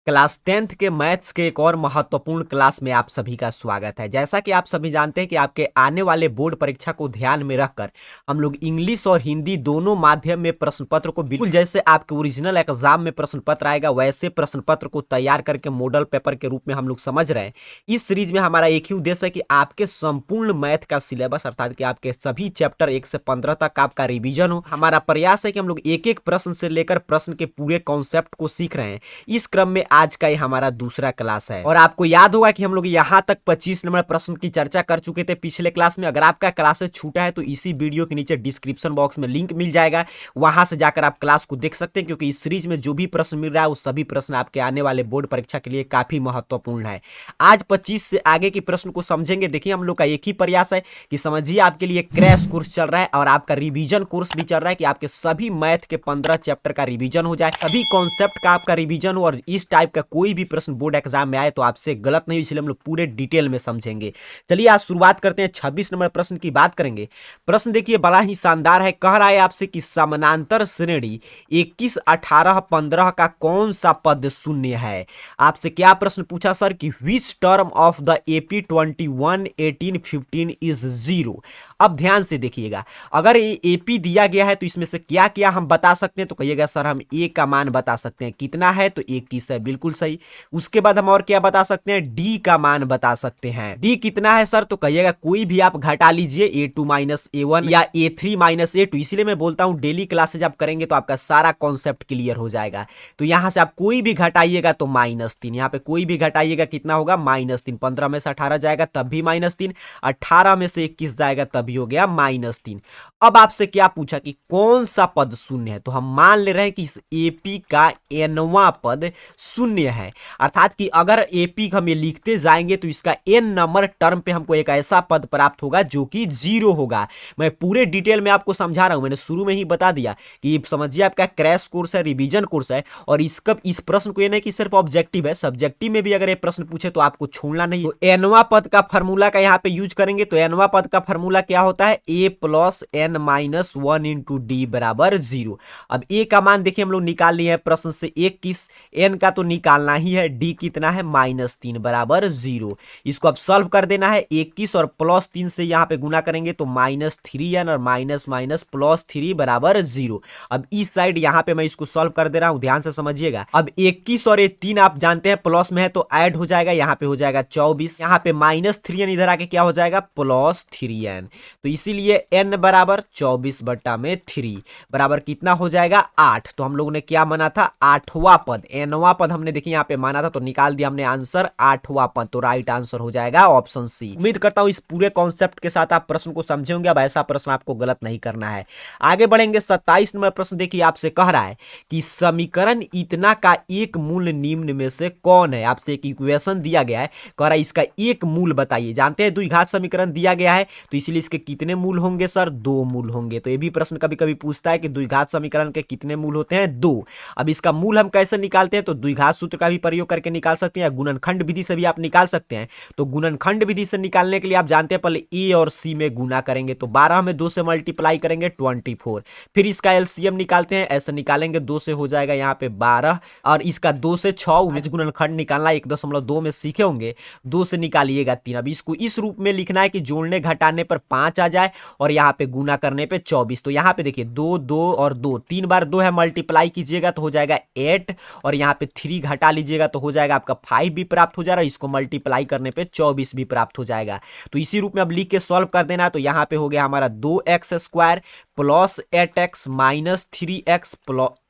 Class 10th के maths के एक और महत्वपूर्ण क्लास में आप सभी का स्वागत है। जैसा कि आप सभी जानते हैं कि आपके आने वाले बोर्ड परीक्षा को ध्यान में रखकर हम लोग इंग्लिश और हिंदी दोनों माध्यम में प्रश्न पत्र को बिल्कुल जैसे आपके ओरिजिनल एग्जाम में प्रश्न पत्र आएगा वैसे प्रश्न पत्र को तैयार करके मॉडल पेपर के रूप में हम लोग समझ रहे हैं। इस सीरीज में हमारा एक ही उद्देश्य है कि आपके संपूर्ण मैथ का सिलेबस अर्थात कि आपके सभी चैप्टर 1 से 15 तक आपका रिवीजन हो। हमारा प्रयास है कि हम लोग एक एक प्रश्न से लेकर प्रश्न के पूरे कॉन्सेप्ट को सीख रहे हैं। इस क्रम में आज का ये हमारा दूसरा क्लास है और आपको याद होगा कि हम लोग यहां तक 25 नंबर प्रश्न की चर्चा कर चुके थे पिछले क्लास में। अगर आपका क्लासेस छूटा है तो इसी वीडियो के नीचे डिस्क्रिप्शन बॉक्स में लिंक मिल जाएगा, वहां से जाकर आप क्लास को देख सकते हैं, क्योंकि इस सीरीज में जो भी प्रश्न मिल रहा है वो सभी प्रश्न आपके आने वाले बोर्ड परीक्षा के लिए काफी महत्वपूर्ण है। आज 25 से आगे के प्रश्न को समझेंगे। देखिए, हम लोग का एक ही प्रयास है कि समझिए आपके लिए क्रैश कोर्स चल रहा है और आपका रिवीजन कोर्स भी चल रहा है कि आपके सभी मैथ के 15 चैप्टर का रिवीजन हो जाए, सभी कॉन्सेप्ट का आपका रिवीजन हो और इस टाइप का कोई भी प्रश्न बोर्ड एग्जाम में आए तो आपसे गलत नहीं, इसलिए हम लोग पूरे डिटेल में समझेंगे। चलिए आज शुरुआत करते हैं। 26 नंबर प्रश्न की बात करेंगे। प्रश्न देखिए बड़ा ही शानदार है। कह रहा है आपसे कि समानांतर श्रेणी 21, 18, 15 का कौन सा पद शून्य है। आपसे क्या प्रश्न पूछा सर कि which term of the AP 21, 18, 15 is zero. अब ध्यान से देखिएगा, अगर ये एपी दिया गया है तो इसमें से क्या क्या हम बता सकते हैं, तो कहिएगा सर हम ए का मान बता सकते हैं। कितना है तो 21 है, बिल्कुल सही। उसके बाद हम और क्या बता सकते हैं, डी का मान बता सकते हैं। डी कितना है सर, तो कहिएगा कोई भी आप घटा लीजिए, A2 माइनस A1 या A3 माइनस A2। इसलिए मैं बोलता हूं डेली क्लासेज आप करेंगे तो आपका सारा कॉन्सेप्ट क्लियर हो जाएगा। तो यहां से आप कोई भी घटाइएगा तो -3, यहां पे कोई भी घटाइएगा कितना होगा -3। 15 में से 18 जाएगा तब भी -3, 18 में से 21 जाएगा तब भी हो गया -3। अब आपसे क्या पूछा कि कौन सा पद शून्य है, तो हम मान ले रहे हैं कि इस एपी का एनवां पद शून्य है। अर्थात कि अगर एपी हम ये लिखते जाएंगे तो इसका एन नंबर टर्म पे हमको एक ऐसा पद प्राप्त होगा जो कि 0 होगा। मैं पूरे डिटेल में आपको समझा रहा हूं, मैंने शुरू में ही बता दिया कि समझिए आपका क्रैश कोर्स है, रिवीजन कोर्स है और इसका इस प्रश्न को ये नहीं कि सिर्फ ऑब्जेक्टिव है, सब्जेक्टिव में भी अगर ये प्रश्न पूछे तो आपको छोड़ना नहीं। तो एनवां पद का फार्मूला का यहाँ पे यूज करेंगे। तो एनवां पद का फार्मूला क्या होता है, a plus n minus 1 into d बराबर 0। अब a का मान देखिए हम लोग निकाल लिए हैं प्रश्न से 21, n का तो निकालना ही है, d कितना है -3 बराबर 0। इसको अब सॉल्व कर देना है। 21 और +3 से यहाँ पे गुना करेंगे तो -3n और माइनस माइनस +3 बराबर 0। अब इस साइड यहाँ पे मैं इसको सॉल्व कर दे रहा हूँ, ध्यान से समझिएगा। अब 21 और ये 3 आप जानते हैं प्लस में है तो ऐड हो जाएगा, यहाँ पे हो जाएगा 24, यहाँ पे -3n इधर आके क्या हो जाएगा +3n। तो इसीलिए n बराबर 24/3 बराबर कितना हो जाएगा 8। तो हम लोगों ने क्या माना था, 8वां पद। nवां पद हमने देखिए यहाँ पे माना था तो निकाल दिया हमने आंसर 8वां पद। तो राइट आंसर हो जाएगा ऑप्शन सी। उम्मीद करता हूं इस पूरे कॉन्सेप्ट के साथ आप प्रश्न को समझे होंगे। अब ऐसा प्रश्न आपको गलत नहीं करना है। आगे बढ़ेंगे। 27 नंबर प्रश्न देखिए आपसे कह रहा है कि समीकरण इतना का एक मूल निम्न में से कौन है। आपसे एक इक्वेशन दिया गया है, कह रहा है इसका एक मूल बताइए। जानते हैं द्विघात समीकरण दिया गया है तो इसीलिए इसके कितने मूल होंगे सर, 2 मूल होंगे। तो ये भी प्रश्न कभी कभी पूछता है कि द्विघात समीकरण के कितने मूल होते हैं, 2। अब इसका मूल हम कैसे निकालते हैं, तो द्विघात सूत्र का भी प्रयोग करके निकाल सकते हैं या गुणनखंड विधि से भी आप निकाल सकते हैं। तो गुणनखंड विधि से निकालने के लिए आप जानते हैं पहले ए और सी में गुना करेंगे तो 12 में 2 से मल्टीप्लाई करेंगे 24। फिर इसका एलसीएम निकालते हैं, ऐसे निकालेंगे 2 से हो जाएगा यहाँ पे 12 और इसका 2 से 6 गुणनखंड निकालना 1.2 में सीखे होंगे, 2 से निकालिएगा 3। अब इसको इस रूप में लिखना है कि जोड़ने घटाने पर 5 आ जाए और यहाँ पे गुना करने पे 24। तो यहाँ पे देखिए 2 2 और 2, 3 बार 2 है, मल्टीप्लाई कीजिएगा तो हो जाएगा 8 और यहाँ पे 3 घटा लीजिएगा तो हो जाएगा आपका 5 भी प्राप्त हो जाएगा। इसको मल्टीप्लाई करने पे 24 भी प्राप्त हो जाएगा। तो इसी रूप में अब लिख के सॉल्व कर देना है। तो यहाँ पे हो गया हमारा 2x² plus 8x minus 3x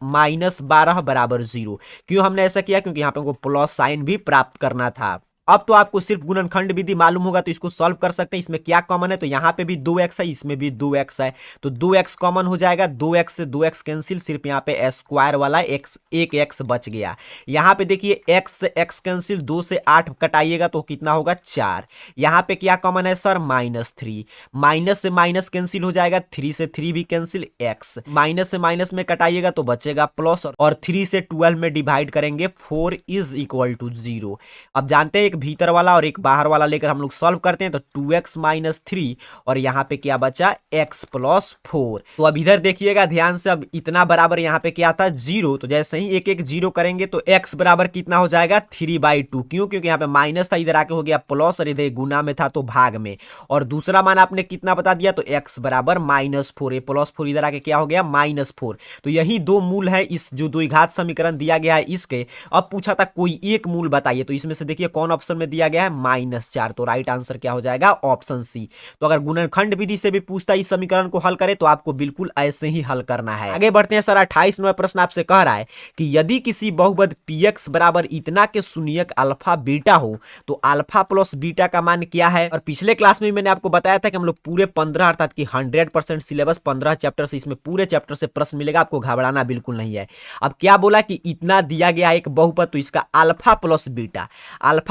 minus 12 बराबर 0। क्यों हमने ऐसा किया, क्योंकि यहाँ पे हमको प्लस साइन भी प्राप्त करना था। अब तो आपको सिर्फ गुणनखंड विधि मालूम होगा तो इसको सॉल्व कर सकते हैं। इसमें क्या कॉमन है, तो यहाँ पे भी 2x है, इसमें भी 2x है तो 2x कॉमन हो जाएगा। 2x से 2x कैंसिल, सिर्फ यहाँ पे स्क्वायर वाला x एक x बच गया। यहाँ पे देखिए x से x कैंसिल, 2 से 8 कटाइएगा तो कितना होगा 4। यहाँ पे क्या कॉमन है सर, -3, माइनस से माइनस कैंसिल हो जाएगा, 3 से 3 भी कैंसिल, x माइनस से माइनस में कटाइएगा तो बचेगा प्लस और 3 से 12 में डिवाइड करेंगे 4 इज इक्वल टू 0। अब जानते हैं एक भीतर वाला और एक बाहर वाला लेकर हम लोग सॉल्व करते हैं तो 2x माइनस 3 और यहाँ पे क्या बचा x प्लस 4। तो अब इधर देखिएगा ध्यान से, अब इतना बराबर यहाँ पे क्या था 0, तो जैसे ही एक एक जीरो करेंगे तो x बराबर कितना हो जाएगा 3/2। क्यों? क्योंकि यहाँ पे माइनस था, इधर आके हो गया प्लस, और इधर गुना में था तो भाग में। और दूसरा मान आपने कितना बता दिया, तो x बराबर -4, ये +4 इधर आके क्या हो गया -4। तो यही दो मूल है इस जो द्विघात समीकरण दिया गया है इसके। अब पूछा था कोई एक मूल बताइए, तो इसमें से देखिए कौन ऑप्शन में दिया गया है -4, तो राइट आंसर क्या हो जाएगा ऑप्शन सी। तो अगर गुणनखंड विधि से भी पूछता इस समीकरण को हल करे तो आपको बिल्कुल ऐसे ही हल करना है। आगे बढ़ते हैं सर, 28 नंबर प्रश्न आपसे कह रहा है कि यदि किसी बहुपद px बराबर इतना के शून्यक अल्फा बीटा हो तो अल्फा प्लस बीटा का मान क्या है। और पिछले क्लास में मैंने आपको बताया था कि हम लोग पूरे 15 अर्थात कि 100% सिलेबस 15 चैप्टर से, इसमें पूरे चैप्टर से प्रश्न मिलेगा, आपको घबराना बिल्कुल नहीं है। अब क्या बोला कि इतना दिया गया एक बहुपद, तो इसका अल्फा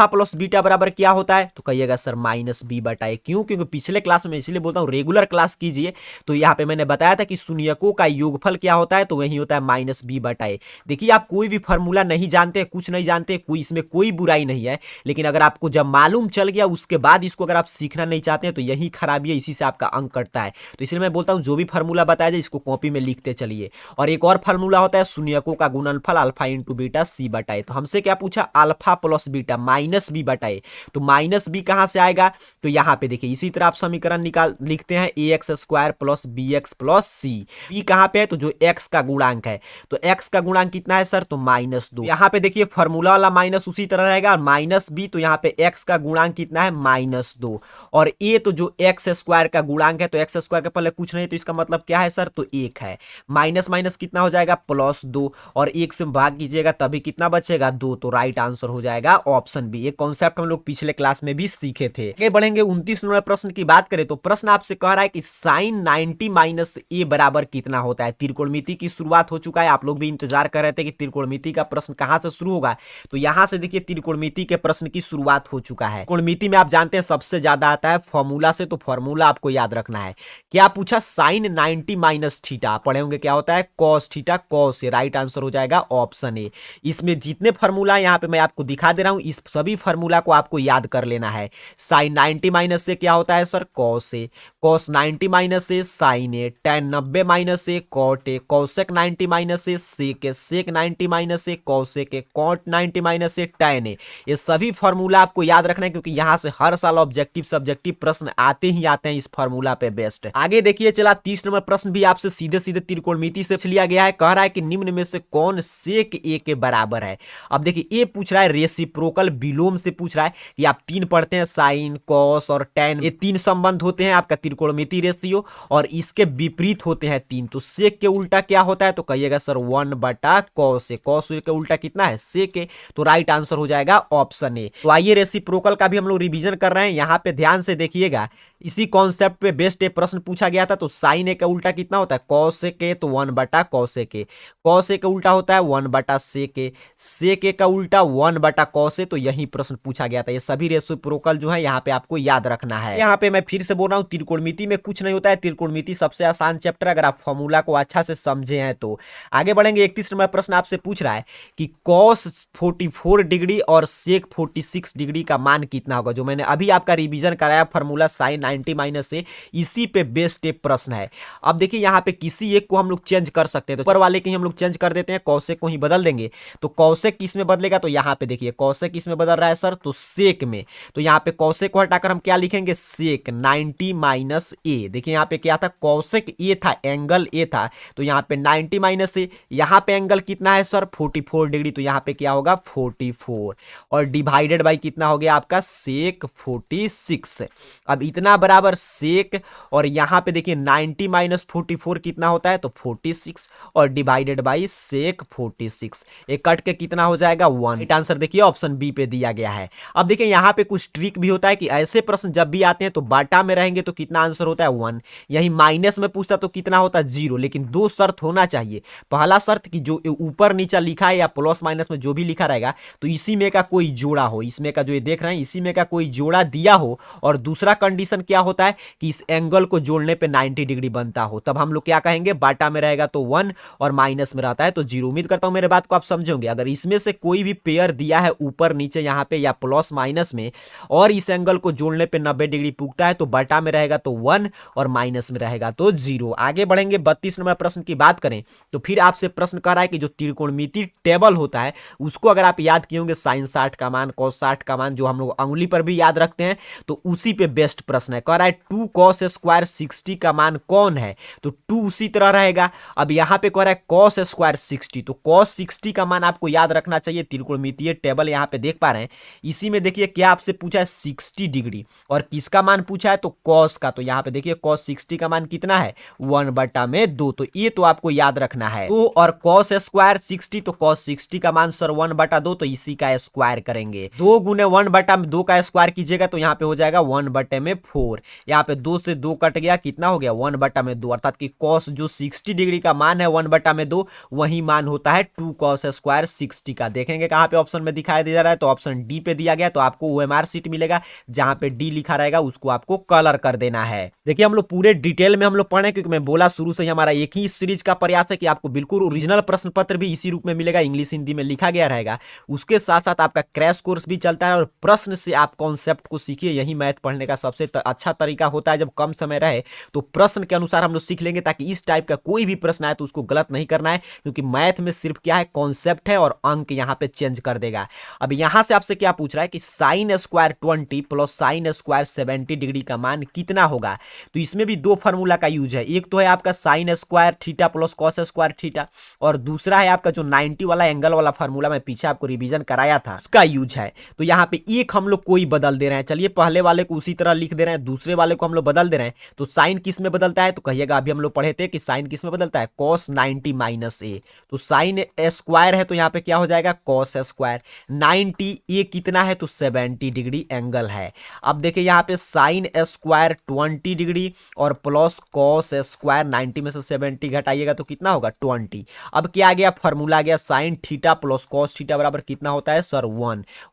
प्लस बीटा बराबर क्या होता है, तो कहिएगा सर -b/a। क्यों? क्योंकि पिछले क्लास में, इसलिए बोलता हूं रेगुलर क्लास कीजिए, तो यहाँ पे मैंने बताया था कि शून्यकों का योगफल क्या होता है, तो वही होता है -b/a। देखिए आप कोई भी फॉर्मूला नहीं जानते, कुछ नहीं जानते, कोई इसमें कोई बुराई नहीं है, लेकिन अगर आपको जब मालूम चल गया उसके बाद इसको अगर आप सीखना नहीं चाहते हैं तो यही खराबी है, इसी से आपका अंक कटता है। तो इसलिए मैं बोलता हूं जो भी फार्मूला बताया जाए इसको कॉपी में लिखते चलिए। और एक और फार्मूला होता है शून्यकों का गुणनफल अल्फा इंटू बीटा c/a। तो हमसे क्या पूछा, अल्फा प्लस बीटा -b/a, तो -b कहां से आएगा, तो यहाँ पे देखिए इसी तरह आप समीकरण निकाल लिखते हैं ax² plus bx plus c। b कहां पे है, तो जो x का गुणांक है, तो x का गुणांक कितना है सर, तो -2। यहाँ पे देखिए फॉर्मूला वाला माइनस उसी तरह रहेगा, और -b तो यहाँ पे x का गुणांक कितना है -2, और a तो जो x² का गुणांक है, तो x² के पहले कुछ नहीं, तो इसका मतलब क्या है सर, तो 1 है। माइनस माइनस कितना हो जाएगा +2, और 1 से भाग कीजिएगा तभी कितना बचेगा 2, तो राइट आंसर हो जाएगा ऑप्शन बी। ये कॉन्सेप्ट हम लोग पिछले क्लास में भी सीखे थे। आगे बढ़ेंगे 29 नंबर प्रश्न की बात करें तो प्रश्न आपसे कह रहा है कि sin 90 - a बराबर कितना होता है। त्रिकोणमिति की शुरुआत हो चुका है, आप लोग भी इंतजार कर रहे थे कि त्रिकोणमिति का प्रश्न कहां से शुरू होगा, तो यहां से देखिए त्रिकोणमिति के प्रश्न की शुरुआत हो चुका है। त्रिकोणमिति में आप जानते हैं सबसे ज्यादा आता है फॉर्मूला से, तो फॉर्मूला आपको याद रखना है। क्या पूछा, sin 90 - थीटा, पढ़े होंगे क्या होता है cos थीटा, cos से राइट आंसर हो जाएगा ऑप्शन ए। इसमें जितने फॉर्मूला यहाँ पे मैं आपको दिखा दे रहा हूं, इस सभी फॉर्मूला को आपको याद कर लेना है। sin 90 से क्या होता है सर, cos से, cos 90 से sin ए, tan 90 से cot ए, cosec 90 से sec ए, sec 90 से cosec ए, cot 90 से tan ए। ये सभी फॉर्मूला आपको याद रखना है, क्योंकि यहां से हर साल ऑब्जेक्टिव सब्जेक्टिव प्रश्न आते ही आते हैं इस फॉर्मूला पे बेस्ट। आगे देखिए चला 30 नंबर प्रश्न भी आपसे सीधे सीधे त्रिकोणमिति से लिया गया है। कह रहा है कि निम्न में से कौन sec a के बराबर है। अब देखिए ये पूछ रहा है रेसिप्रोकल विलोम से पूछ रहा है कि आप 3 पढ़ते हैं, साइन कॉस और tan, ये 3 संबंध होते हैं आपका त्रिकोणमिति रेशियो, और इसके विपरीत होते हैं 3। तो sec के उल्टा क्या होता है, तो कहिएगा सर 1/cos ए, cos के उल्टा कितना है sec ए, तो राइट आंसर हो जाएगा ऑप्शन ए। तो आइए रेसिप्रोकल का भी हम लोग रिवीजन कर रहे हैं, यहाँ पे ध्यान से देखिएगा, इसी कॉन्सेप्ट पे बेस्ट एक प्रश्न पूछा गया था। तो साइन ए का उल्टा कितना होता है cos ए, तो 1/cos ए, cos ए का उल्टा होता है 1/sec ए, sec ए का उल्टा 1/cos ए, तो यही प्रश्न पूछा गया था। ये सभी रेसिप्रोकल जो है यहाँ पे आपको याद रखना है। यहाँ पे मैं फिर से बोल रहा हूँ त्रिकोणमिति में कुछ नहीं होता है, त्रिकोणमिति सबसे आसान चैप्टर, अगर आप फॉर्मूला को अच्छा से समझे हैं तो। आगे बढ़ेंगे 31 नंबर प्रश्न आपसे पूछ रहा है कि cos 44 डिग्री और sec 46 डिग्री का मान कितना होगा। जो मैंने अभी आपका रिवीजन कराया फॉर्मूला sin 90 से, इसी पे बेस्ड एक प्रश्न है। अब देखिए यहाँ पे किसी एक को हम लोग चेंज कर सकते हैं, तो ऊपर वाले के ही हम लोग चेंज कर देते हैं, cosec को ही बदल देंगे। तो cosec किस में बदलेगा, तो यहाँ पे देखिए cosec किस में बदल रहा है सर, तो sec में। तो यहाँ पे cosec को हटाकर हम क्या लिखेंगे, sec 90 - a। देखिए यहाँ पे क्या था, cosec a था, एंगल a था, तो यहाँ पे 90 - a, यहाँ पे एंगल कितना है सर 44 डिग्री, तो यहाँ पे क्या होगा 44, और डिवाइडेड बाई कितना हो गया आपका sec 46। अब इतना बराबर sec, और यहाँ पे देखिए 90 - 44 कितना होता है, तो 46, और डिवाइडेड बाई sec 46, एक कट के कितना हो जाएगा 1। राइट आंसर देखिए ऑप्शन बी पे दिया गया है। अब देखिए यहाँ पे कुछ ट्रिक भी होता है कि ऐसे प्रश्न जब भी आते हैं तो बाटा में रहेंगे तो कितना आंसर होता है 1, यही माइनस में पूछता तो कितना होता है 0, लेकिन 2 शर्त होना चाहिए। पहला शर्त कि जो ऊपर नीचा लिखा है या प्लस माइनस में जो भी लिखा रहेगा तो इसी में का कोई जोड़ा हो, इसमें का जो ये देख रहे हैं इसी में का कोई जोड़ा दिया हो, और दूसरा कंडीशन क्या होता है कि इस एंगल को जोड़ने पे 90 डिग्री बनता हो, तब हम लोग क्या कहेंगे, बाटा में रहेगा तो 1 और माइनस में रहता है तो 0। उम्मीद करता हूं मेरे बात को आप समझोगे। अगर इसमें से कोई भी पेयर दिया है ऊपर नीचे यहाँ पे या प्लस माइनस में और इस एंगल को जोड़ने पे 90 डिग्री पुगता है तो बटा में रहेगा तो 1 और माइनस में रहेगा तो 0। आगे बढ़ेंगे 32 नंबर प्रश्न की बात करें तो फिर आपसे प्रश्न कर रहा है कि जो त्रिकोणमिति टेबल होता है उसको अगर आप याद किए होंगे साइन 60 का मान कॉस 60 का मान जो हम लोग अंगुली पर भी याद रखते हैं तो उसी पे बेस्ट प्रश्न है। कह रहा है 2 cos स्क्वायर 60 का मान कौन है तो 2 उसी तरह रहेगा। अब यहां पे कह रहा है cos स्क्वायर 60 तो cos 60 का मान आपको याद रखना चाहिए। त्रिकोणमितीय टेबल यहां पे देख पा रहे हैं इसी में देखिए क्या आपसे पूछा है 60 डिग्री और किसका मान पूछा है तो cos का। तो यहां पे देखिए cos 60 का मान कितना है 1/2 तो ये तो आपको याद रखना है। तो और cos स्क्वायर 60 तो cos 60 का मान सर 1/2 तो इसी का स्क्वायर करेंगे। 2 गुने 1/2 का स्क्वायर कीजिएगा तो यहाँ पे हो जाएगा 1/4। यहाँ पे 2 से 2 कट गया कितना हो गया 1/2 अर्थात कि cos जो 60 डिग्री का मान है 1/2 वही मान होता है 2 cos स्क्वायर 60 का। देखेंगे कहाँ पे ऑप्शन में दिखाई दे रहा है तो ऑप्शन डी पे दिया गया तो आपको OMR शीट मिलेगा जहां पे डी लिखा रहेगा उसको आपको कलर कर देना है। देखिए हम लोग पूरे डिटेल में हम लोग पढ़े क्योंकि मैं बोला शुरू से ही हमारा एक ही सीरीज का प्रयास है कि आपको बिल्कुल ओरिजिनल प्रश्न पत्र भी इसी रूप में मिलेगा, इंग्लिश हिंदी में लिखा गया रहेगा। उसके साथ साथ आपका क्रैश कोर्स भी चलता है और प्रश्न से आप कॉन्सेप्ट को सीखिए। यही मैथ पढ़ने का सबसे अच्छा तरीका होता है। जब कम समय रहे तो प्रश्न के अनुसार हम लोग सीख लेंगे ताकि इस टाइप का कोई भी प्रश्न आए तो उसको गलत नहीं करना है क्योंकि मैथ में सिर्फ क्या है कॉन्सेप्ट है और अंक यहाँ पे चेंज कर देगा। अब यहां से आपसे क्या पूछ रहा है कि sine square 20 plus sine square 70 degree का मान कितना होगा। तो इसमें भी दो फार्मूला का यूज है, एक तो है आपका sine square theta plus cos square theta और दूसरा है आपका जो 90 वाला एंगल वाला फार्मूला मैं पीछे आपको रिवीजन कराया था उसका यूज है। तो यहाँ पे एक हम लोग कोई बदल दे रहे हैं, चलिए पहले वाले को उसी तरह लिख दे रहे हैं, दूसरे वाले को हम लोग बदल दे रहे हैं। तो साइन किस में बदलता है तो कहिएगा अभी हम लोग पढ़े थे कि साइन किस में बदलता है कॉस 90 माइनस ए। तो साइन स्क्वायर है तो यहाँ पे क्या हो जाएगा कॉस स्क्वायर 90 ए कितना है तो 70 डिग्री एंगल है। अब देखिए यहाँ पे साइन स्क्वायर 20 डिग्री और प्लस कॉस स्क्वायर 90 में से 70 घटाइएगा तो कितना होगा 20। अब क्या आ गया फॉर्मूला आ गया sine theta plus cos theta बराबर कितना होता है सर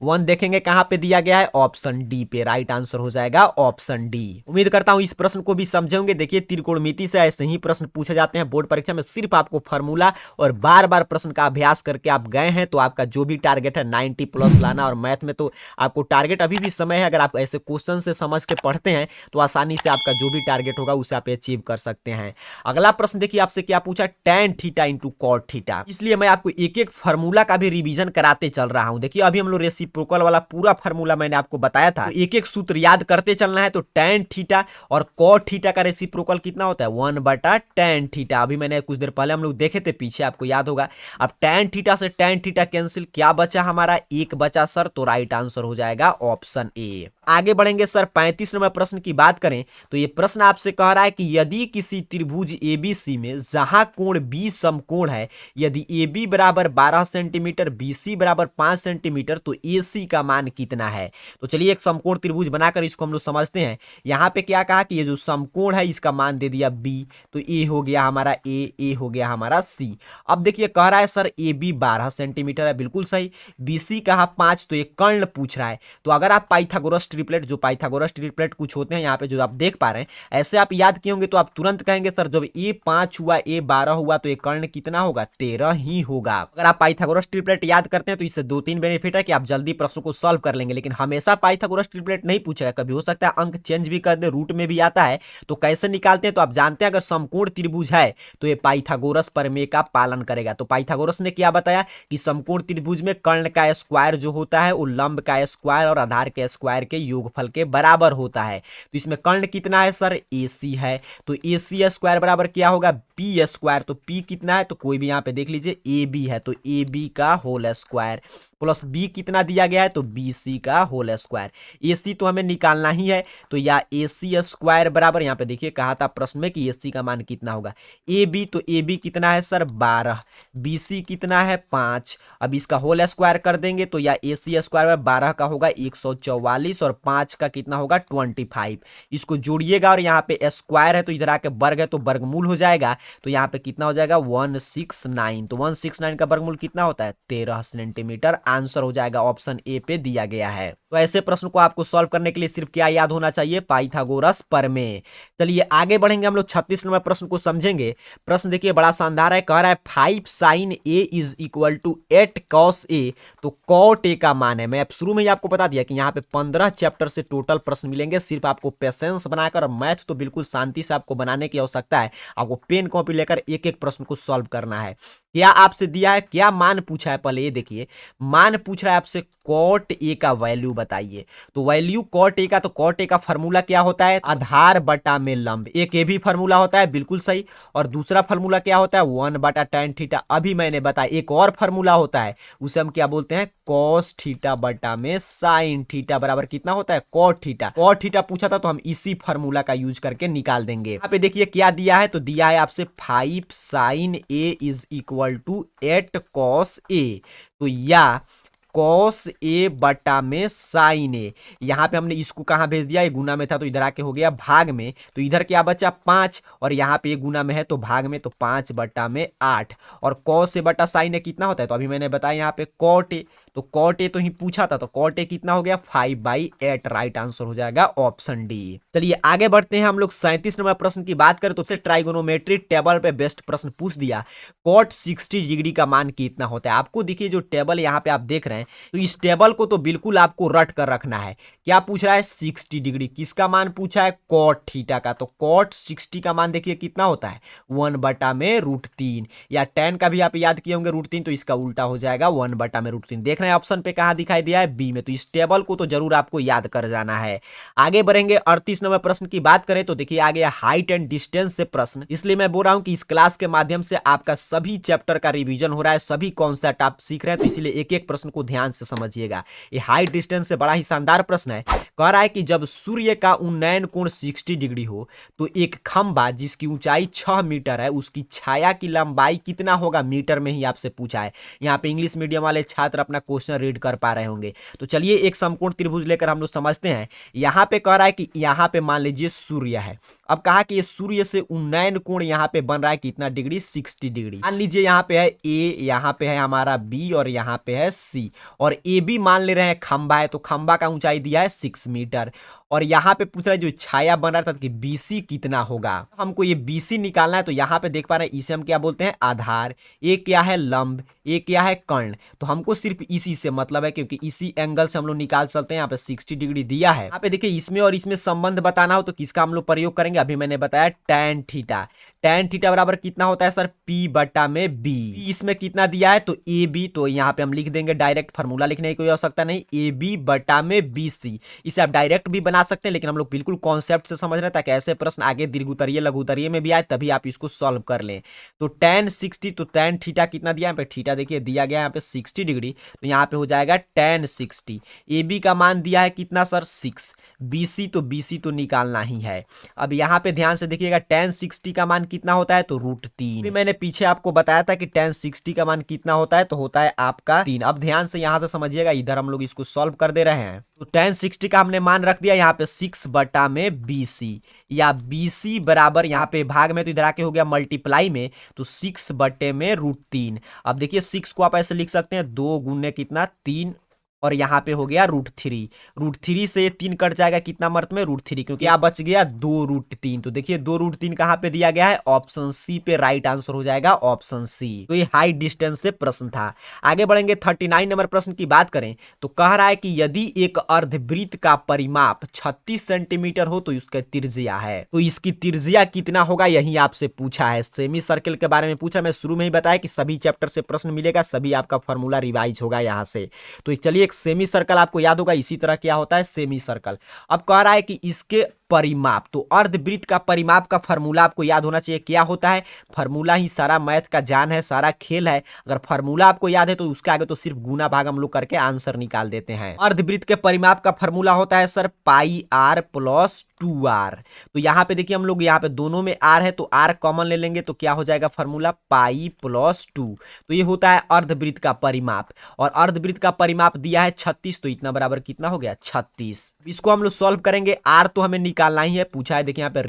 1 देखेंगे कहां पे दिया गया है ऑप्शन डी पे। राइट आंसर हो जाएगा ऑप्शन डी। उम्मीद करता हूं इस प्रश्न को भी समझेंगे। देखिए त्रिकोणमिति से ऐसे ही प्रश्न पूछे जाते हैं बोर्ड परीक्षा में, सिर्फ आपको फॉर्मूला और बार बार प्रश्न का अभ्यास करके आप गए हैं तो आपका जो भी टारगेट है 90 प्लस लाना। और मैथ में तो आपको टारगेट अभी भी समय है, अगर आप ऐसे क्वेश्चन से समझ के पढ़ते हैं तो आसानी से आपका जो भी टारगेट होगा उसे आप अचीव कर सकते हैं। अगला प्रश्न देखिए आपसे क्या पूछा tan theta into cot theta, इसलिए मैं आपको एक एक फार्मूला का भी रिवीजन कराते चल रहा हूं। देखिए अभी हम लोग रेसिप्रोकल वाला पूरा फार्मूला मैंने आपको बताया था, एक एक सूत्र याद करते चलना है। तो tan थीटा और कॉट थीटा का रेसिप्रोकल कितना होता है 1/tan थीटा। अभी मैंने कुछ देर पहले हम लोग देखे थे पीछे, आपको याद होगा। अब tan थीटा से tan थीटा कैंसिल, क्या बचा हमारा एक बचा सर, तो राइट आंसर हो जाएगा ऑप्शन ए। आगे बढ़ेंगे सर 35 नंबर प्रश्न की बात करें तो ये प्रश्न आपसे कह रहा है कि यदि किसी त्रिभुज एबीसी में जहां कोण बी समकोण है, यदि AB बराबर 12 सेंटीमीटर BC बराबर 5 सेंटीमीटर तो AC का मान कितना है। तो चलिए एक समकोण त्रिभुज बनाकर इसको हम लोग समझते हैं। यहाँ पे क्या कहा कि ये जो समकोण है इसका मान दे दिया B, तो A हो गया हमारा A हो गया हमारा C। अब देखिए कह रहा है सर AB 12 सेंटीमीटर है, बिल्कुल सही। BC कहा 5, तो एक कर्ण पूछ रहा है। तो अगर आप पाइथागोरस ट्रिपलेट, जो पाइथागोरस ट्रिपलेट कुछ होते हैं यहाँ पे जो आप देख पा रहे हैं, ऐसे आप याद किए होंगे तो आप तुरंत कहेंगे सर जब A 5 हुआ A 12 हुआ तो ये कर्ण कितना होगा 13 ही होगा। अगर आप पाइथागोरस ट्रिपलेट याद करते हैं तो इससे 2-3 बेनिफिट है कि आप जल्दी प्रश्नों को सॉल्व कर लेंगे। लेकिन हमेशा पाइथागोरस ट्रिपलेट नहीं पूछेगा, कभी हो सकता है अंक चेंज भी कर दे, रूट में भी आता है। तो कैसे निकालते हैं तो आप जानते हैं अगर समकोण त्रिभुज है तो ये पाइथागोरस प्रमेय का पालन करेगा। तो पाइथागोरस ने क्या बताया कि समकोण त्रिभुज में कर्ण का स्क्वायर जो होता है वो लंब का स्क्वायर और आधार के स्क्वायर के योगफल के बराबर होता है। तो इसमें कर्ण कितना है सर AC है, तो AC स्क्वायर बराबर क्या होगा B स्क्वायर। तो P कितना है तो कोई भी यहाँ पे देख लीजिए AB है तो AB का होल स्क्वायर प्लस B कितना दिया गया है तो BC का होल स्क्वायर। AC तो हमें निकालना ही है तो या AC स्क्वायर बराबर, यहाँ पे देखिए कहा था प्रश्न में कि AC का मान कितना होगा AB, तो AB कितना है सर 12, BC कितना है 5। अब इसका होल स्क्वायर कर देंगे तो या AC स्क्वायर 12 का होगा 144 और 5 का कितना होगा 25। इसको जोड़िएगा और यहाँ पे स्क्वायर है तो इधर आके वर्ग है तो वर्गमूल हो जाएगा। तो यहाँ पे कितना हो जाएगा 169, तो 169 का वर्गमूल कितना होता है 13 सेंटीमीटर। आंसर हो जाएगा ऑप्शन ए पे दिया गया है। तो ऐसे प्रश्न को आपको सॉल्व करने के लिए सिर्फ क्या याद होना चाहिए, पाइथागोरस प्रमेय। चलिए आगे बढ़ेंगे, हम लोग 36 नंबर प्रश्न को समझेंगे। प्रश्न देखिए बड़ा शानदार है, कह रहा है 5 sin a is equal to 8 cos a। तो cot a का मान है, मैं शुरू में ही आपको बता दिया कि यहाँ पे 15 चैप्टर से टोटल प्रश्न मिलेंगे। सिर्फ आपको पेशेंस बनाकर, मैथ तो बिल्कुल शांति से आपको बनाने की आवश्यकता है। आपको पेन कॉपी लेकर एक एक प्रश्न को सॉल्व करना है। क्या आपसे दिया है, क्या मान पूछा है, पहले ये देखिए। मान पूछ रहा है आपसे कॉट ए का वैल्यू बताइए। तो वैल्यू कॉट ए का, तो कॉट ए का फॉर्मूला क्या होता है, आधार बटा में लंब। एक ये भी फॉर्मूला होता है, बिल्कुल सही। और दूसरा फॉर्मूला क्या होता है, 1 बटा tan थीटा। अभी मैंने बताया एक और फॉर्मूला होता है, उसे हम क्या बोलते हैं, कॉस थीटा बटा में साइन थीटा बराबर कितना होता है, कॉट थीटा। कॉट थीटा पूछा था तो हम इसी फॉर्मूला का यूज करके निकाल देंगे। यहाँ पे देखिए क्या दिया है, तो दिया है आपसे 5 sin a is equal to 8 cos a। तो या कॉस ए बटा में साइन ए। यहाँ पे हमने इसको कहाँ भेज दिया, ये गुना में था तो इधर आके हो गया भाग में। तो इधर क्या बचा 5, और यहाँ पे ये गुना में है तो भाग में, तो 5 बटा में 8। और कॉस ए बटा साइन ए कितना होता है, तो अभी मैंने बताया यहाँ पे कॉट ए। तो कॉट ए तो ही पूछा था, तो कॉट ए कितना हो गया 5/8। राइट आंसर हो जाएगा ऑप्शन डी। चलिए आगे बढ़ते हैं हम लोग 37 नंबर प्रश्न की बात करें तो उससे ट्राइगोनोमेट्री टेबल पे बेस्ट प्रश्न पूछ दिया। कॉट 60 डिग्री का मान कितना होता है। आपको देखिए जो टेबल यहाँ पे आप देख रहे हैं, तो इस टेबल को तो बिल्कुल आपको रट कर रखना है। क्या पूछ रहा है, 60 डिग्री। किसका मान पूछा है, कॉट थीटा का। तो कॉट 60 का मान देखिए कितना होता है, 1 बटा में √3। या tan का भी आप याद किए होंगे √3, तो इसका उल्टा हो जाएगा 1 बटा में √3। देख रहे हैं ऑप्शन पे कहां दिखाई दिया है, बी में। तो इस टेबल को तो जरूर आपको याद कर जाना है। आगे बढ़ेंगे 38 नंबर प्रश्न की बात करें तो देखिए आ गया हाइट एंड डिस्टेंस से प्रश्न। इसलिए मैं बोल रहा हूं कि इस क्लास के माध्यम से आपका सभी चैप्टर का रिवीजन हो रहा है, सभी कॉन्सेप्ट आप सीख रहे हैं, तो इसलिए एक एक प्रश्न को ध्यान से समझिएगा। ये हाइट डिस्टेंस से बड़ा ही शानदार प्रश्न है। कह रहा है कि जब सूर्य का उन्नयन कोण 60 डिग्री हो तो एक खंभा जिसकी ऊंचाई 6 मीटर है, उसकी छाया की लंबाई कितना होगा, मीटर में ही आपसे पूछा है। यहाँ पे इंग्लिश मीडियम वाले छात्र अपना क्वेश्चन रीड कर पा रहे होंगे। तो चलिए एक समकोण त्रिभुज लेकर हम लोग समझते हैं। यहाँ पे कह रहा है कि यहाँ पे मान लीजिए सूर्य है। अब कहा कि ये सूर्य से उन्नयन कोण यहाँ पे बन रहा है कितना डिग्री, 60 डिग्री। मान लीजिए यहाँ पे है ए, यहाँ पे है हमारा बी, और यहाँ पे है सी। और ए बी मान ले रहे हैं खंबा है, तो खंबा का ऊंचाई दिया है 6 मीटर। और यहाँ पे पूछ रहा है जो छाया बन रहा था कि बीसी कितना होगा। हमको ये बीसी निकालना है, तो यहाँ पे देख पा रहे हैं इसे हम क्या बोलते हैं, आधार। ए क्या है, लंब। ए क्या है, कर्ण। तो हमको सिर्फ इसी से मतलब है, क्योंकि इसी एंगल से हम लोग निकाल सकते हैं। यहाँ पे 60 डिग्री दिया है। यहाँ पे देखिए इसमें और इसमें संबंध बताना हो तो किसका हम लोग प्रयोग करेंगे, अभी मैंने बताया tan थीटा। tan थीटा बराबर कितना होता है सर, P बटा में B। इसमें कितना दिया है, तो AB। तो यहाँ पे हम लिख देंगे, डायरेक्ट फार्मूला लिखने की कोई आवश्यकता नहीं, AB बटा में BC। इसे आप डायरेक्ट भी बना सकते हैं, लेकिन हम लोग बिल्कुल कॉन्सेप्ट से समझ रहे हैं ताकि ऐसे प्रश्न आगे दीर्घोत्तरीय लघुत्तरीय में भी आए, तभी आप इसको सॉल्व कर लें। तो tan 60, तो tan थीटा कितना दिया है, यहाँ पे थीटा देखिए दिया गया है यहाँ पे 60 डिग्री, तो यहाँ पे हो जाएगा tan 60। AB का मान दिया है कितना सर, 6। BC, तो BC तो निकालना ही है। अब यहाँ पे ध्यान से देखिएगा tan 60 का मान कितना होता है, तो √3। मैंने पीछे आपको बताया था कि tan 60 का मान कितना होता है, तो होता है आपका 3। अब ध्यान से यहाँ से समझिएगा, इधर हम लोग इसको सॉल्व कर दे रहे हैं। तो tan 60 का हमने मान रख दिया यहाँ पे 6 बटा में BC, या BC बराबर यहाँ पे भाग में, तो इधर आके हो गया मल्टीप्लाई में, तो 6 बटे में √3। अब देखिए 6 को आप ऐसे लिख सकते हैं, 2 गुने कितना 3, और यहाँ पे हो गया √3। √3 से 3 कट जाएगा कितना मर्त में, √3, क्योंकि यहाँ बच गया 2√3। तो देखिए 2√3 कहाँ पे दिया गया है, ऑप्शन सी पे राइट आंसर हो जाएगा ऑप्शन सी। तो ये हाइट डिस्टेंस से प्रश्न था। आगे बढ़ेंगे 39 नंबर प्रश्न की बात करें तो कह रहा है कि यदि एक अर्धवृत्त का परिमाप 36 सेंटीमीटर हो तो उसका त्रिज्या है, तो इसकी त्रिज्या कितना होगा, यही आपसे पूछा है। सेमी सर्कल के बारे में पूछा, मैं शुरू में ही बताया कि सभी चैप्टर से प्रश्न मिलेगा, सभी आपका फॉर्मूला रिवाइज होगा यहाँ से। तो चलिए सेमी सर्कल आपको याद होगा, इसी तरह क्या होता है सेमी सर्कल। अब कह रहा है कि इसके परिमाप, तो अर्धवृत्त का परिमाप का फॉर्मूला आपको याद होना चाहिए। क्या होता है, फॉर्मूला ही सारा मैथ का जान है, सारा खेल है। अगर फॉर्मूला आपको याद है तो उसके आगे तो सिर्फ गुना भाग हम लोग करके आंसर निकाल देते हैं। अर्धवृत्त के परिमाप का फॉर्मूला होता है सर πr + 2r। तो यहाँ पे देखिए हम लोग यहाँ पे दोनों में r है, तो r कॉमन ले लेंगे तो क्या हो जाएगा फॉर्मूला π + 2। तो ये होता है अर्धवृत्त का परिमाप, और अर्धवृत्त का परिमाप दिया है 36, तो इतना बराबर कितना हो गया 36। इसको हम लोग सॉल्व करेंगे, r तो हमें निकालना ही है, पूछा है देखिए यहाँ पे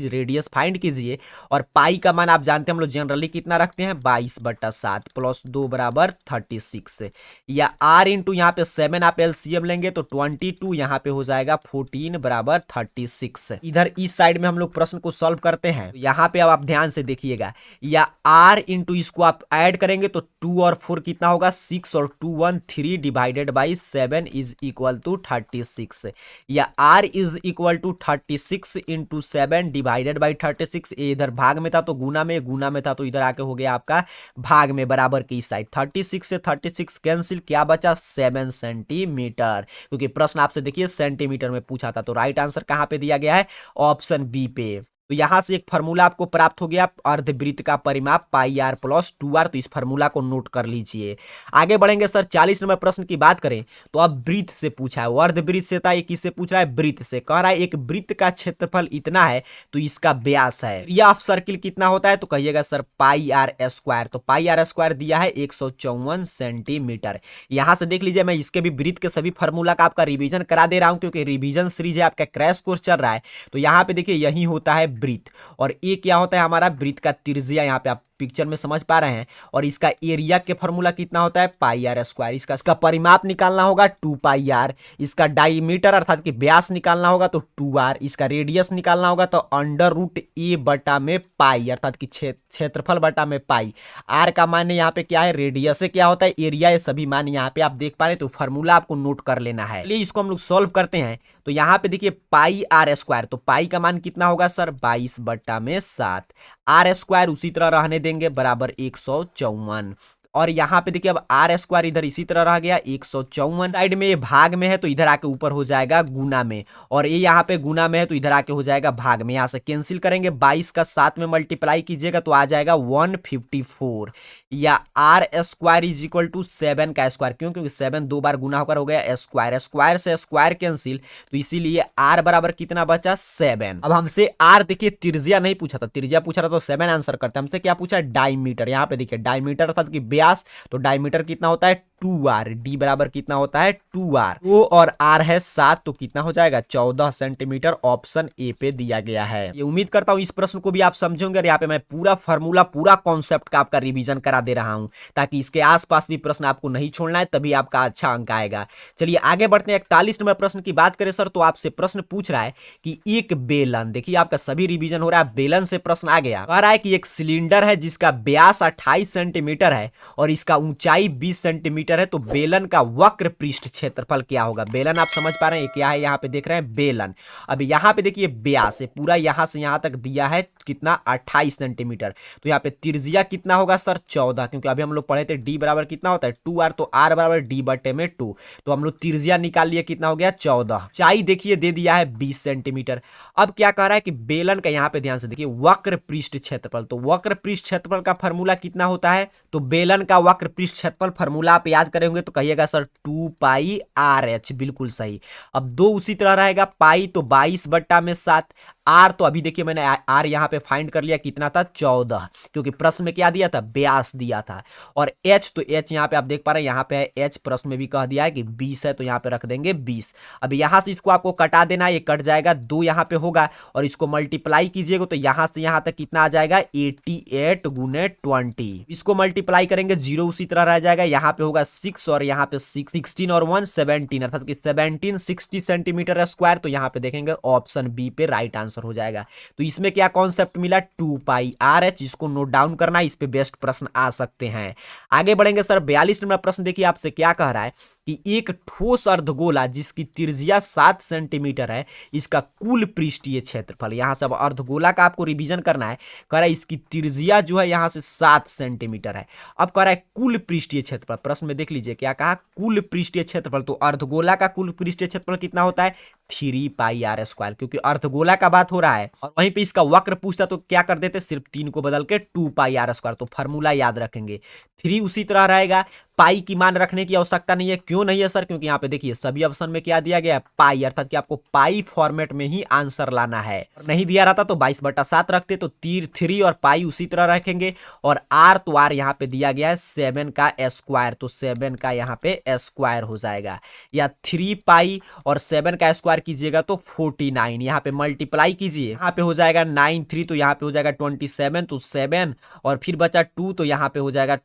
रेडियस फाइंड कीजिए। और पाई का मान आप जानते हैं हम लोग जनरली कितना रखते हैं 22/7 प्लस 2 बराबर 36। या r इंटू यहाँ पे 7 आप एलसीएम लेंगे तो 22, यहाँ पे हो जाएगा 14 बराबर 36। इधर इस साइड में हम लोग प्रश्न को सॉल्व करते हैं। यहाँ पे अब आप ध्यान से देखिएगा, या r इंटू इसको आप ऐड करेंगे तो 2 और 4 कितना होगा 6 और 2 1 3 divided by 7 is equal to 36। या r is equal to 36 into 7 divided by 36। इधर भाग में था तो गुना में था तो इधर आके हो गया आपका भाग में, बराबर की साइड। 36 से 36 कैंसिल, क्या बचा 7 सेंटीमीटर, क्योंकि प्रश्न आपसे देखिए सेंटीमीटर में पूछा था। तो राइट आंसर कहां पे दिया गया है, ऑप्शन बी पे। तो यहां से एक फार्मूला आपको प्राप्त हो गया, अर्धवृत्त का परिमाप पाई आर प्लस 2r। तो इस फार्मूला को नोट कर लीजिए। आगे बढ़ेंगे सर 40 नंबर प्रश्न की बात करें तो अब वृत्त से पूछा है, अर्धवृत्त से था, ये किससे पूछ रहा है, वृत्त से। कह रहा है एक वृत्त का क्षेत्रफल इतना है तो इसका व्यास है, एरिया ऑफ सर्किल कितना होता है, तो कहिएगा सर पाई आर स्क्वायर। तो पाई आर स्क्वायर दिया है 154 सेंटीमीटर। यहां से देख लीजिए, मैं इसके भी वृत्त के सभी फार्मूला का आपका रिवीजन करा दे रहा हूं, क्योंकि रिवीजन सीरीज है, आपका क्रैश कोर्स चल रहा है। तो यहाँ पे देखिए यही होता है वृत्त, और ये क्या होता है हमारा वृत्त का त्रिज्या, यहाँ पे आप पिक्चर में समझ पा रहे हैं। और इसका एरिया के फार्मूला कितना होता है पाई आर स्क्वायर। इसका परिमाप निकालना होगा 2 पाई आर। इसका डायमीटर अर्थात कि व्यास निकालना होगा तो 2r। इसका रेडियस निकालना होगा तो अंडर रूट ए बटा में पाई, अर्थात कि क्षेत्रफल बटा में पाई। आर का मान यहाँ पे क्या है, रेडियस से क्या होता है एरिया, ये सभी मान यहाँ पे आप देख पा रहे हैं। तो फार्मूला आपको नोट कर लेना है। चलिए इसको हम लोग सॉल्व करते हैं। तो यहाँ पे देखिए पाई आर स्क्वायर, तो पाई का मान कितना होगा सर 22/7। आर स्क्वायर उसी तरह रहने देंगे बराबर 154। और यहाँ पे देखिए अब आर स्क्वायर इधर इसी तरह रह गया 154। साइड में ये भाग में है तो इधर आके ऊपर हो जाएगा गुना में, और ये यहाँ पे गुना में है तो इधर आके हो जाएगा भाग में। यहाँ से कैंसिल करेंगे, 22 का 7 में मल्टीप्लाई कीजिएगा तो आ जाएगा 154। या r square is equal to 7 का स्क्वायर, क्यों, क्योंकि 7 दो बार गुना होकर हो गया स्क्वायर, स्क्वायर से स्क्वायर कैंसिल, तो इसीलिए आर बराबर कितना बचा 7। अब हमसे आर देखिए त्रिज्या नहीं पूछा था, त्रिज्या पूछा था तो 7 आंसर करते हैं। हमसे क्या पूछा डायमीटर, यहाँ पे देखिए डायमीटर अर्थात कि व्यास, तो डायमीटर कितना होता है 2r। डी बराबर कितना होता है 2r। ओ और r है 7, तो कितना हो जाएगा 14 सेंटीमीटर। ऑप्शन ए पे दिया गया है। ये उम्मीद करता हूं इस प्रश्न को भी आप समझोगे। और यहाँ पे मैं पूरा फार्मूला पूरा कॉन्सेप्ट का आपका रिवीजन करा दे रहा हूं, ताकि इसके आसपास भी प्रश्न आपको नहीं छोड़ना है, तभी आपका अच्छा अंक आएगा। चलिए आगे बढ़ते हैं। 41 नंबर प्रश्न की बात करें सर, तो आपसे प्रश्न पूछ रहा है कि एक बेलन, देखिए आपका सभी रिवीजन हो रहा है, बेलन से प्रश्न आ गया। कह रहा है कि एक सिलेंडर है जिसका व्यास 28 सेंटीमीटर है और इसका ऊंचाई 20 सेंटीमीटर है, तो बेलन का वक्र पृष्ठ क्षेत्रफल क्या होगा। बेलन आप समझ पा रहे हैं क्या है, यहाँ पे देख रहे हैं बेलन। अब यहाँ पे देखिए व्यास है पूरा, यहाँ से यहाँ तक दिया है कितना 28 सेंटीमीटर। तो यहाँ पे त्रिज्या कितना होगा सर 14, क्योंकि अभी हम लोग पढ़े थे डी बराबर कितना होता है 2r, तो r बराबर डी बटे में 2। तो हम लोग त्रिज्या निकाल लिए, कितना हो गया 14। ऊंचाई देखिए दे दिया है 20 सेंटीमीटर। अब क्या कह रहा है कि बेलन का, यहाँ पे ध्यान से देखिए वक्र पृष्ठ क्षेत्रफल, तो वक्र पृष्ठ क्षेत्रफल का फॉर्मूला कितना होता है, तो बेलन का वक्र पृष्ठ क्षेत्रफल फॉर्मूला आप याद करेंगे तो कहिएगा सर 2 पाई आर एच, बिल्कुल सही। अब दो उसी तरह रहेगा, पाई तो 22/7, आर तो अभी देखिए मैंने आर यहाँ पे फाइंड कर लिया कितना था 14, क्योंकि प्रश्न में क्या दिया था व्यास दिया था। और एच, तो एच यहाँ पे आप देख पा रहे हैं, यहाँ पे है एच, प्रश्न में भी कह दिया है कि 20 है, तो यहाँ पे रख देंगे 20। अब यहाँ से इसको आपको कटा देना है, ये कट जाएगा, 2 यहाँ पे होगा और इसको मल्टीप्लाई कीजिएगा तो यहाँ से यहाँ तक कितना आ जाएगा 88 गुने 20। इसको मल्टीप्लाई करेंगे 0 उसी तरह रह जाएगा, यहाँ पे होगा 6 और यहाँ पे 16 और 1 17, अर्थात कि 1760 सेंटीमीटर स्क्वायर। तो यहाँ पे देखेंगे ऑप्शन बी पे राइट आंसर हो जाएगा। तो इसमें क्या कॉन्सेप्ट मिला 2 पाई आर एच, इसको नोट डाउन करना, इस पे बेस्ट प्रश्न आ सकते हैं। आगे बढ़ेंगे सर 42 नंबर प्रश्न देखिए आपसे क्या कह रहा है कि एक ठोस अर्धगोला जिसकी त्रिज्या 7 सेंटीमीटर है, इसका कुल पृष्ठीय क्षेत्रफल, यहां से अब अर्धगोला का आपको रिवीजन करना है। कह रहा है इसकी त्रिज्या जो है यहां से 7 सेंटीमीटर है। अब कह रहा है कुल पृष्ठीय क्षेत्रफल, प्रश्न में देख लीजिए क्या कहा, कुल पृष्ठीय क्षेत्रफल। तो अर्धगोला का कुल पृष्ठीय क्षेत्रफल कितना होता है 3 पाई आर स्क्वायर, क्योंकि अर्धगोला का बात हो रहा है। और वहीं पे इसका वक्र पूछता तो क्या कर देते, सिर्फ 3 को बदल के 2 पाई आर स्क्वायर। तो फॉर्मूला याद रखेंगे, 3 उसी तरह रहेगा, पाई की मान रखने की आवश्यकता नहीं है। क्यों नहीं है सर, क्योंकि यहाँ पे देखिए सभी ऑप्शन में क्या दिया गया है पाई, अर्थात कि आपको पाई फॉर्मेट में ही आंसर लाना है। नहीं दिया रहता तो 22/7 रखते, तो 3 और पाई उसी तरह रखेंगे। और आर, तो आर यहाँ पे दिया गया है 7 का स्क्वायर, तो 7 का यहाँ पे स्क्वायर हो जाएगा। या 3 पाई और 7 का स्क्वायर स्क्वायर कीजिएगा तो 49, यहाँ पे मल्टीप्लाई कीजिए, यहाँ पे हो जाएगा 9 3, तो यहाँ पे हो जाएगा 27, तो 7 और फिर बचा 2, तो यहाँ पे हो जाएगा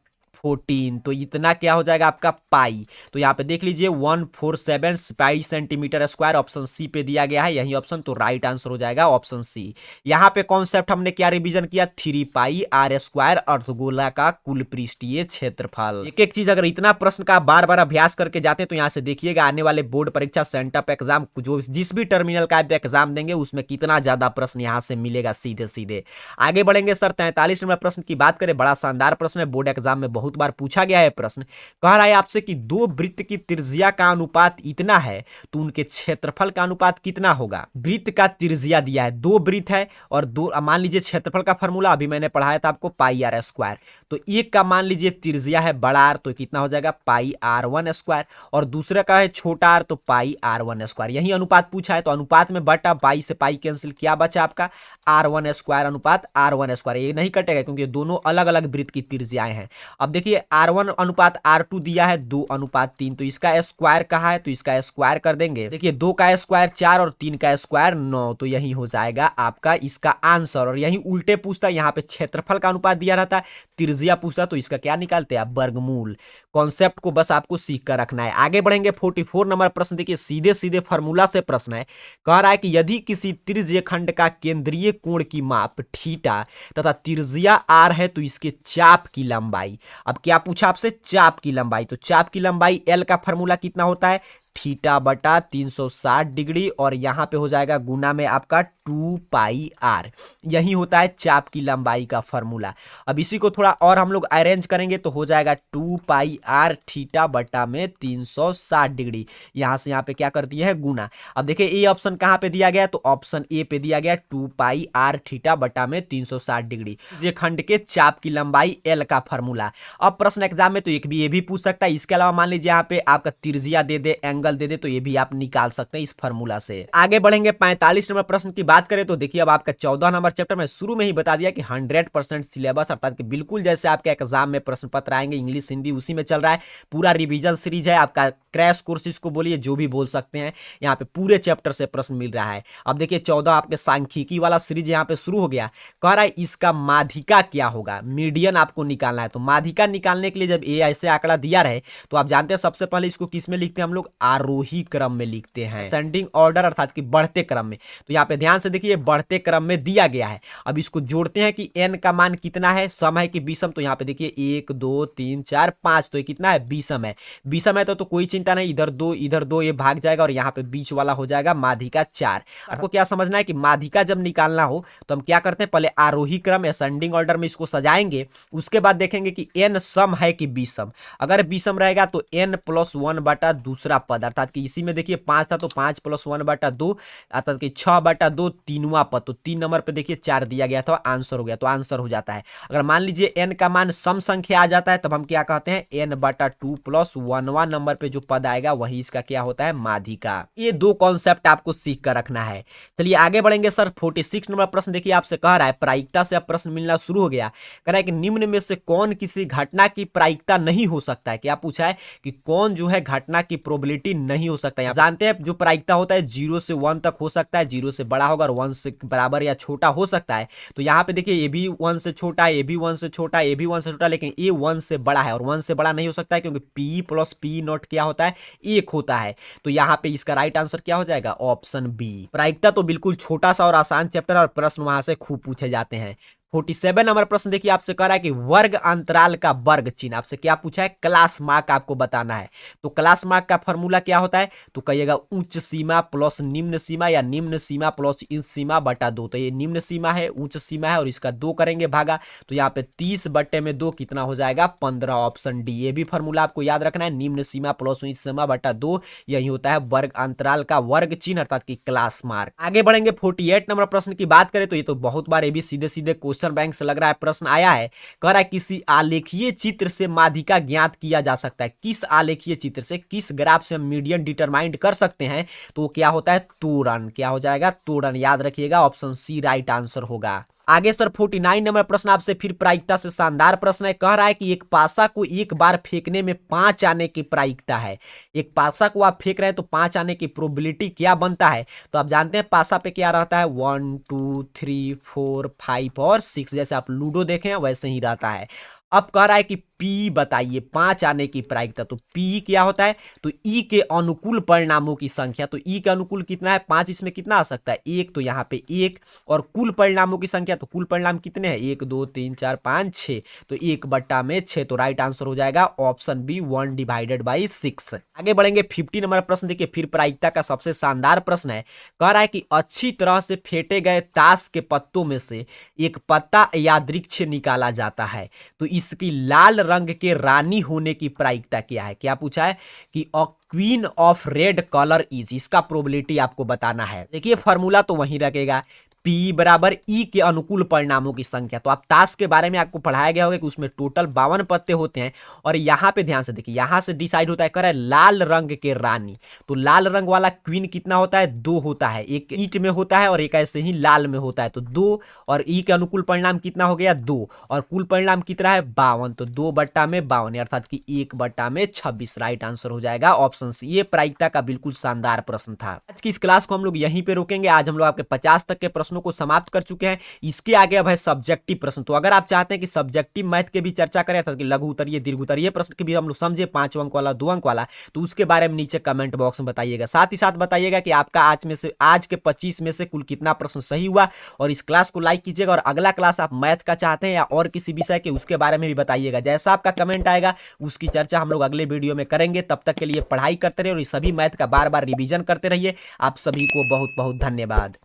14, तो इतना क्या हो जाएगा आपका पाई। तो यहाँ पे देख लीजिए 147 pi centimetre square option C पे दिया गया है, यही ऑप्शन, तो राइट आंसर हो जाएगा ऑप्शन सी। यहाँ पे कॉन्सेप्ट हमने क्या रिवीजन किया, 3 पाई आर स्क्वायर अर्धगोला का कुल पृष्ठीय क्षेत्रफल। एक एक चीज अगर इतना प्रश्न का बार बार अभ्यास करके जाते हैं तो यहाँ से देखिएगा आने वाले बोर्ड परीक्षा सेंटअप एग्जाम जो जिस भी टर्मिनल का आप एग्जाम देंगे उसमें कितना ज्यादा प्रश्न यहाँ से मिलेगा सीधे सीधे। आगे बढ़ेंगे सर 43 नंबर प्रश्न की बात करें, बड़ा शानदार प्रश्न है, बोर्ड एग्जाम में बहुत बार पूछा गया है प्रश्न। कह रहा है आपसे कि दो वृत्त की त्रिज्या का अनुपात इतना है तो उनके क्षेत्रफल का अनुपात कितना होगा। वृत्त का त्रिज्या दिया है, दो वृत्त है और दो, मान लीजिए क्षेत्रफल का फॉर्मूला अभी मैंने पढ़ाया था आपको पाई आर स्क्वायर, तो एक का मान लीजिए त्रिज्या है बड़ा आर, तो कितना हो जाएगा पाई आर वन स्क्वायर, और दूसरे का है छोटा आर, तो पाई आर वन स्क्वायर। यही अनुपात पूछा है, तो अनुपात में बटा पाई से पाई कैंसिल, क्या बचा आपका आर वन स्क्वायर अनुपात आर वन स्क्वायर। ये नहीं कटेगा क्योंकि दोनों अलग अलग वृत्त की त्रिज्याएं हैं। अब देखिए आर वन अनुपात आर टू दिया है 2:3, तो इसका स्क्वायर कहा है, तो इसका स्क्वायर कर देंगे। देखिए 2 का स्क्वायर 4 और 3 का स्क्वायर 9, तो यही हो जाएगा आपका इसका आंसर। और यही उल्टे पूछता है, यहाँ पे क्षेत्रफल का अनुपात दिया रहता है, त्रिज्या पूछता, तो इसका क्या निकालते हैं आप, वर्गमूल। कॉन्सेप्ट को बस आपको सीख कर रखना है। आगे बढ़ेंगे 44 नंबर प्रश्न, देखिए सीधे सीधे फॉर्मूला से प्रश्न है। कह रहा है कि यदि किसी त्रिज्य खंड का केंद्रीय कोण की माप थीटा तथा त्रिज्या आर है तो इसके चाप की लंबाई, अब क्या पूछा आपसे, चाप की लंबाई, तो चाप की लंबाई एल का फॉर्मूला कितना होता है, थीटा बटा 360 डिग्री, और यहां पे हो जाएगा गुना में आपका 2 पाई आर, यही होता है चाप की लंबाई का फॉर्मूला। अब इसी को थोड़ा और हम लोग अरेंज करेंगे तो हो जाएगा 2 पाई आर थीटा बटा में 360 डिग्री, यहां से यहां पे क्या कर दिया है गुना। अब देखिए ये ऑप्शन कहां पे दिया गया, तो ऑप्शन ए पे दिया गया 2 पाई आर थीटा बटा में 360 डिग्री, ये खंड के चाप की लंबाई एल का फॉर्मूला। अब प्रश्न एग्जाम में तो एक भी ये भी पूछ सकता है, इसके अलावा मान लीजिए यहाँ पे आपका त्रिज्या दे दे, एंगल दे दे, तो ये भी आप निकाल सकते हैं इस फार्मूला से। आगे बढ़ेंगे 45 नंबर प्रश्न की बात करें तो देखिए अब आपका 14 नंबर चैप्टर में शुरू में ही बता दिया कि 100% सिलेबस, अर्थात कि बिल्कुल जैसे आपके एग्जाम में प्रश्न पत्र आएंगे इंग्लिश हिंदी उसी में चल रहा है। पूरा रिवीजन सीरीज है आपका, क्रैश कोर्स इसको बोलिए, जो भी बोल सकते हैं, यहाँ पे पूरे चैप्टर से प्रश्न मिल रहा है। अब देखिए 14 आपके सांख्यिकी वाला सीरीज यहाँ पे शुरू हो गया। कह रहा है इसका माध्यिका क्या होगा, मीडियन आपको निकालना है। तो माध्यिका निकालने के लिए जब ये ऐसे आंकड़ा दिया रहे तो आप जानते हैं सबसे पहले इसको किस में लिखते हैं हम लोग, आरोही क्रम में लिखते हैं, असेंडिंग ऑर्डर, अर्थात कि बढ़ते क्रम में। तो यहाँ पे ध्यान से देखिए बढ़ते क्रम में दिया गया है। अब इसको जोड़ते हैं कि n का मान कितना है, सम है कि विषम, तो यहाँ पे देखिए 1 2 3 4 5, तो ये कितना है, विषम है। विषम है तो कोई चिंता नहीं, इधर दो ये भाग जाएगा और यहाँ पे बीच वाला हो जाएगा माध्यिका 4। आपको क्या समझना है कि माध्यिका जब निकालना हो तो हम क्या करते हैं, पहले आरोही क्रम असेंडिंग ऑर्डर में इसको सजाएंगे, उसके बाद देखेंगे कि n सम है कि विषम। अगर विषम रहेगा तो n + 1 बटा दूसरा पद, अर्थात कि इसी में देखिए 5 था तो 5 + 1 बटा 2, अर्थात कि 6 बटा 2 तीनवां पद, तो 3 नंबर पे देखिए 4 दिया गया था, आंसर हो गया, तो आंसर हो जाता है। अगर मान लीजिए n का मान सम संख्या आ जाता है तब हम क्या कहते हैं, n बटा 2 + 1वां नंबर पे जो पद आएगा वही इसका क्या होता है, माध्यिका। ये दो कॉन्सेप्ट आपको सीख कर रखना है। चलिए आगे बढ़ेंगे सर 46 नंबर प्रश्न देखिए आपसे कह रहा है, प्रायिकता से अब प्रश्न मिलना शुरू हो गया। कह रहा है कि निम्न में से कौन किसी घटना की प्रायिकता नहीं हो सकता है। क्या पूछा है कि कौन जो है घटना की प्रोबेबिलिटी नहीं हो सकता है। जानते हैं जो प्रायिकता होता है 0 से 1 तक हो सकता है, 0 से बड़ा होगा और 1 से बराबर या छोटा हो सकता है। तो यहाँ पे देखिए ये भी 1 से छोटा है, ये भी 1 से छोटा है, ये भी 1 से छोटा, लेकिन ये 1 से बड़ा है, और 1 से बड़ा नहीं हो सकता है क्योंकि p + p0 क्या होता है, 1 होता है। तो यहाँ पे इसका राइट आंसर क्या हो जाएगा, ऑप्शन बी। प्रायिकता तो बिल्कुल छोटा सा और आसान चैप्टर और प्रश्न वहां से खूब पूछे जाते हैं। 47 नंबर प्रश्न देखिए आपसे कह रहा है कि वर्ग अंतराल का वर्ग चिन्ह, आपसे क्या पूछा है, क्लास मार्क आपको बताना है। तो क्लास मार्क का फॉर्मूला क्या होता है, तो कहिएगा उच्च सीमा प्लस निम्न सीमा या निम्न सीमा प्लस उच्च सीमा बटा 2। तो ये निम्न सीमा है, उच्च सीमा है और इसका 2 करेंगे भागा, तो यहाँ पे 30 बटे में 2 कितना हो जाएगा, 15, ऑप्शन डी। ये भी फॉर्मूला आपको याद रखना है, निम्न सीमा प्लस उच्च सीमा बटा 2, यही होता है वर्ग अंतराल का वर्ग चिन्ह, अर्थात की क्लास मार्क। आगे बढ़ेंगे 48 नंबर प्रश्न की बात करें तो ये तो बहुत बार ये भी सीधे सीधे क्वेश्चन बैंक से लग रहा है प्रश्न आया है। कह रहा है किसी आलेखीय चित्र से माध्यिका ज्ञात किया जा सकता है। किस आलेखीय चित्र से, किस ग्राफ से हम मीडियन डिटरमाइंड कर सकते हैं, तो क्या होता है, त्वरण। क्या हो जाएगा, त्वरण। याद रखिएगा ऑप्शन सी राइट आंसर होगा। आगे सर 49 नंबर प्रश्न आपसे फिर प्रायिकता से शानदार प्रश्न है। कह रहा है कि एक पासा को एक बार फेंकने में 5 आने की प्रायिकता है। एक पासा को आप फेंक रहे हैं तो 5 आने की प्रोबेबिलिटी क्या बनता है? तो आप जानते हैं पासा पे क्या रहता है, 1 2 3 4 5 और 6, जैसे आप लूडो देखे हैं वैसे ही रहता है। अब कह रहा है कि पी बताइए 5 आने की प्रायिकता। तो पी क्या होता है? तो ई के अनुकूल परिणामों की संख्या। तो ई के अनुकूल कितना है? 5। इसमें कितना आ सकता है? 1, तो यहाँ पे 1। और कुल परिणामों की संख्या, तो कुल परिणाम कितने हैं? 1 2 3 4 5 6, तो 1/6। तो राइट आंसर हो जाएगा ऑप्शन बी 1/6। आगे बढ़ेंगे 50 नंबर प्रश्न। देखिए फिर प्रायिकता का सबसे शानदार प्रश्न है। कह रहा है कि अच्छी तरह से फेंटे गए ताश के पत्तों में से एक पत्ता यादृच्छिक निकाला जाता है, तो इसकी लाल रंग के रानी होने की प्रायिकता क्या है? क्या पूछा है कि a queen of red colour is, इसका प्रोबेबिलिटी आपको बताना है। देखिए फॉर्मूला तो वहीं रखेगा, पी बराबर ई के अनुकूल परिणामों की संख्या। तो आप ताश के बारे में आपको पढ़ाया गया होगा कि उसमें टोटल 52 पत्ते होते हैं, और यहाँ पे ध्यान से देखिए, यहाँ से डिसाइड होता है, कर लाल रंग के रानी। तो लाल रंग वाला क्वीन कितना होता है? 2 होता है। एक ईंट में होता है और एक ऐसे ही लाल में होता है, तो 2। और ई के अनुकूल परिणाम कितना हो गया? 2। और कुल परिणाम कितना है? 52। तो 2/52 अर्थात कि 1/26। राइट आंसर हो जाएगा ऑप्शन सी। ये प्रायिकता का बिल्कुल शानदार प्रश्न था। आज की इस क्लास को हम लोग यहीं पे रोकेंगे। आज हम लोग आपके 50 तक के प्रश्नों को समाप्त कर चुके हैं। इसके आगे अब है सब्जेक्टिव प्रश्न। तो अगर आप चाहते हैं कि सब्जेक्टिव मैथ के भी चर्चा करें, अर्थात कि लघु उत्तरीय दीर्घ उत्तरीय प्रश्न के भी हम लोग समझे, 5 अंक वाला 2 अंक वाला, तो उसके बारे में नीचे कमेंट बॉक्स में बताइएगा। साथ ही साथ बताइएगा कि आपका आज के 25 में से कुल कितना प्रश्न सही हुआ। और इस क्लास को लाइक कीजिएगा, और अगला क्लास आप मैथ का चाहते हैं या और किसी विषय के, उसके बारे में भी बताइएगा। जैसा आपका कमेंट आएगा उसकी चर्चा हम लोग अगले वीडियो में करेंगे। तब तक के लिए पढ़ाई करते रहिए और सभी मैथ का बार बार रिवीजन करते रहिए। आप सभी को बहुत बहुत धन्यवाद।